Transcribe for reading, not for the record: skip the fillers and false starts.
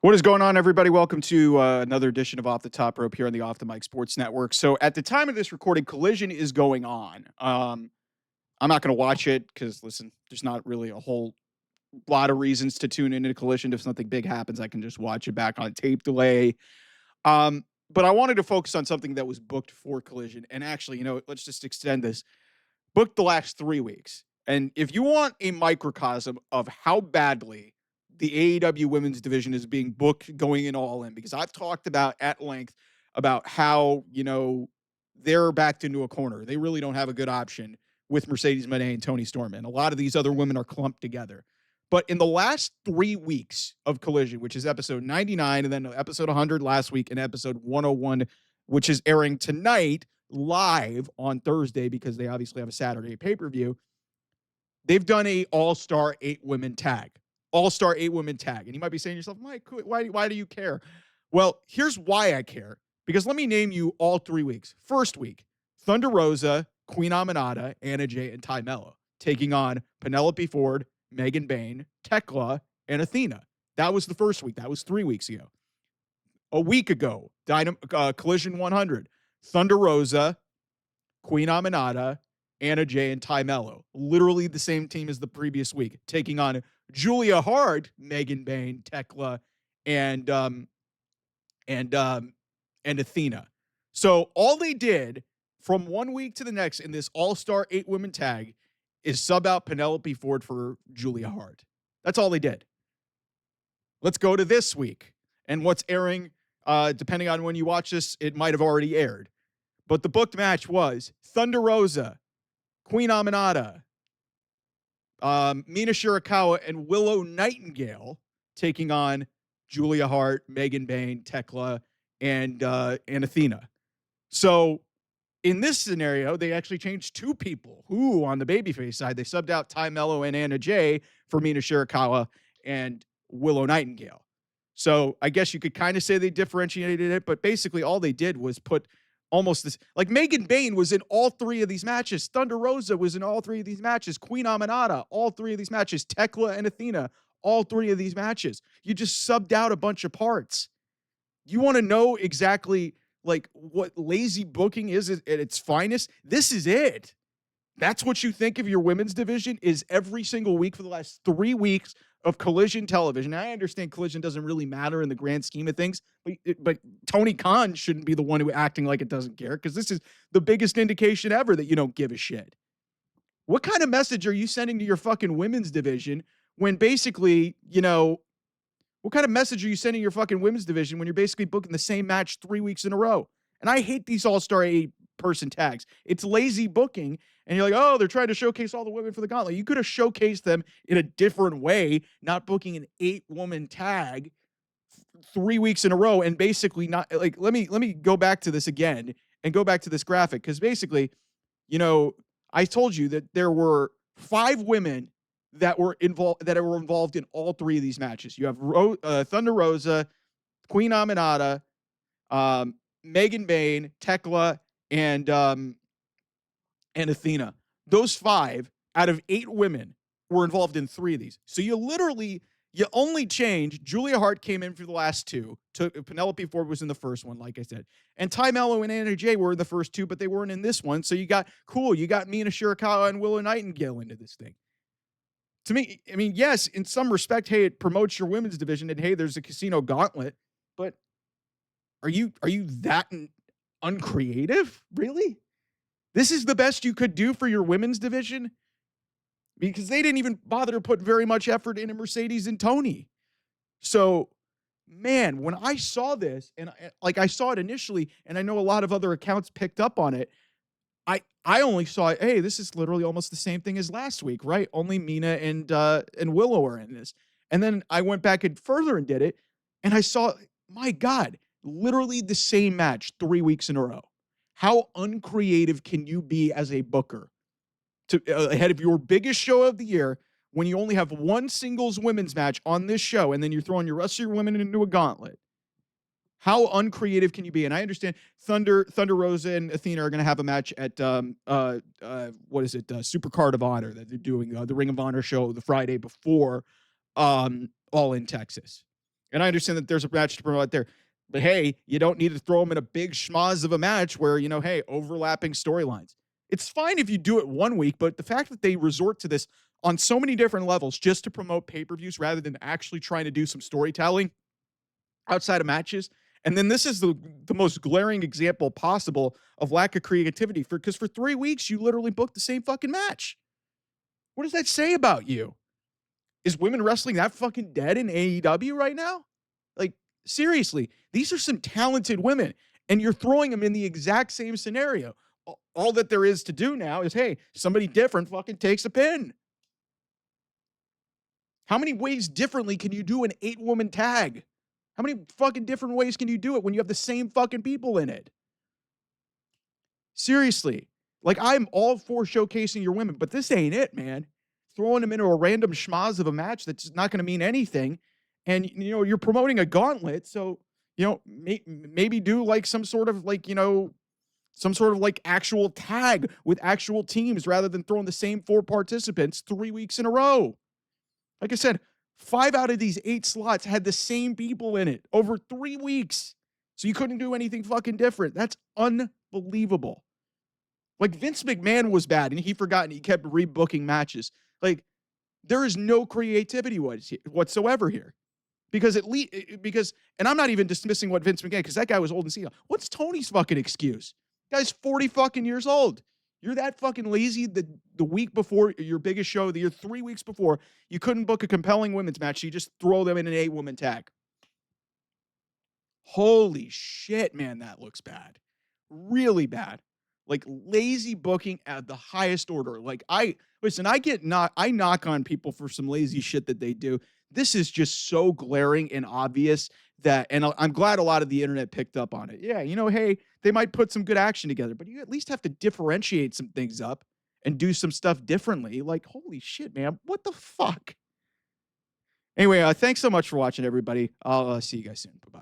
What is going on, everybody? Welcome to another edition of Off the Top Rope here on the Off the Mic Sports Network. So, at the time of this recording, Collision is going on. I'm not going to watch it because, listen, there's not really a whole lot of reasons to tune into Collision. If something big happens, I can just watch it back on tape delay. But I wanted to focus on something that was booked for Collision. And actually, let's just extend this. Booked the last 3 weeks. And if you want a microcosm of how badly the AEW women's division is being booked going in all in, because I've talked about at length about how, they're backed into a corner. They really don't have a good option with Mercedes Moné and Toni Storm. And a lot of these other women are clumped together. But in the last 3 weeks of Collision, which is episode 99 and then episode 100 last week and episode 101, which is airing tonight live on Thursday because they obviously have a Saturday pay-per-view, they've done a all-star 8-women tag. All-star 8-women tag. And you might be saying to yourself, Mike, why do you care? Well, here's why I care. Because let me name you all 3 weeks. First week, Thunder Rosa, Queen Aminata, Anna Jay, and Ty Mello taking on Penelope Ford, Megan Bayne, Tekla, and Athena. That was the first week. That was 3 weeks ago. A week ago, Collision 100, Thunder Rosa, Queen Aminata, Anna Jay, and Ty Mello. Literally the same team as the previous week, taking on Julia Hart, Megan Bayne, Tekla, and Athena. So all they did from 1 week to the next in this all-star 8-women tag is sub out Penelope Ford for Julia Hart. That's all they did. Let's go to this week and what's airing. Depending on when you watch this, it might have already aired. But the booked match was Thunder Rosa, Queen Aminata, Mina Shurikawa, and Willow Nightingale taking on Julia Hart, Megan Bayne, Tekla, and Athena. So in this scenario, they actually changed 2 people who, on the babyface side, they subbed out Ty Mello and Anna Jay for Mina Shurikawa and Willow Nightingale. So I guess you could kind of say they differentiated it, but basically all they did was put almost this, like Megan Bayne was in all 3 of these matches. Thunder Rosa was in all 3 of these matches. Queen Aminata, all 3 of these matches. Tekla and Athena, all 3 of these matches. You just subbed out a bunch of parts. You want to know exactly like what lazy booking is at its finest? This is it. That's what you think of your women's division is every single week for the last 3 weeks of Collision television. I understand Collision doesn't really matter in the grand scheme of things, but Tony Khan shouldn't be the one who acting like it doesn't care, because this is the biggest indication ever that you don't give a shit. What kind of message are you sending to your fucking women's division when basically, what kind of message are you sending your fucking women's division when you're basically booking the same match 3 weeks in a row? And I hate these all-star 8-person tags. It's lazy booking. And you're like, oh, they're trying to showcase all the women for the gauntlet. You could have showcased them in a different way, not booking an 8-woman tag 3 weeks in a row and basically not like, let me go back to this again and go back to this graphic. Cause basically, I told you that there were 5 women that were involved in all 3 of these matches. You have Thunder Rosa, Queen Aminata, Megan Bayne, Tekla, and Athena. Those 5 out of 8 women were involved in 3 of these. So you only changed. Julia Hart came in for the last 2. Penelope Ford was in the first one, like I said. And Ty Mello and Anna Jay were in the first 2, but they weren't in this one. So you got Mina Shurikawa and Willow Nightingale into this thing. To me, I mean, yes, in some respect, hey, it promotes your women's division, and hey, there's a casino gauntlet, but are you that uncreative? Really? This is the best you could do for your women's division? Because they didn't even bother to put very much effort into Mercedes and Toni. So, man, when I saw this, and I saw it initially, and I know a lot of other accounts picked up on it, I only saw, hey, this is literally almost the same thing as last week, right? Only Mina and Willow are in this. And then I went back and further and did it, and I saw, my God, literally the same match 3 weeks in a row. How uncreative can you be as a booker to ahead of your biggest show of the year when you only have one singles women's match on this show, and then you're throwing your rest of your women into a gauntlet? How uncreative can you be? And I understand Thunder Rosa and Athena are going to have a match at Super Card of Honor that they're doing, the Ring of Honor show the Friday before All in Texas. And I understand that there's a match to promote there. But hey, you don't need to throw them in a big schmoz of a match where, hey, overlapping storylines. It's fine if you do it one week, but the fact that they resort to this on so many different levels just to promote pay-per-views rather than actually trying to do some storytelling outside of matches. And then this is the most glaring example possible of lack of creativity because for 3 weeks, you literally booked the same fucking match. What does that say about you? Is women wrestling that fucking dead in AEW right now? Like, seriously, these are some talented women, and you're throwing them in the exact same scenario. All that there is to do now is, hey, somebody different fucking takes a pin. How many ways differently can you do an 8-woman tag? How many fucking different ways can you do it when you have the same fucking people in it? Seriously. Like, I'm all for showcasing your women, but this ain't it, man. Throwing them into a random schmoz of a match that's not going to mean anything. And, you're promoting a gauntlet. So, maybe do like some sort of like, actual tag with actual teams rather than throwing the same 4 participants 3 weeks in a row. Like I said, 5 out of these 8 slots had the same people in it over 3 weeks. So you couldn't do anything fucking different. That's unbelievable. Like, Vince McMahon was bad and he forgot and he kept rebooking matches. Like, there is no creativity whatsoever here. Because and I'm not even dismissing what Vince McMahon, because that guy was old and senile. What's Tony's fucking excuse? Guy's 40 fucking years old. You're that fucking lazy the week before your biggest show of the year, 3 weeks before, you couldn't book a compelling women's match. So you just throw them in an 8-woman tag. Holy shit, man, that looks bad. Really bad. Like, lazy booking at the highest order. Like, I knock on people for some lazy shit that they do. This is just so glaring and obvious and I'm glad a lot of the internet picked up on it. Yeah, hey, they might put some good action together, but you at least have to differentiate some things up and do some stuff differently. Like, holy shit, man, what the fuck? Anyway, thanks so much for watching, everybody. I'll see you guys soon. Bye-bye.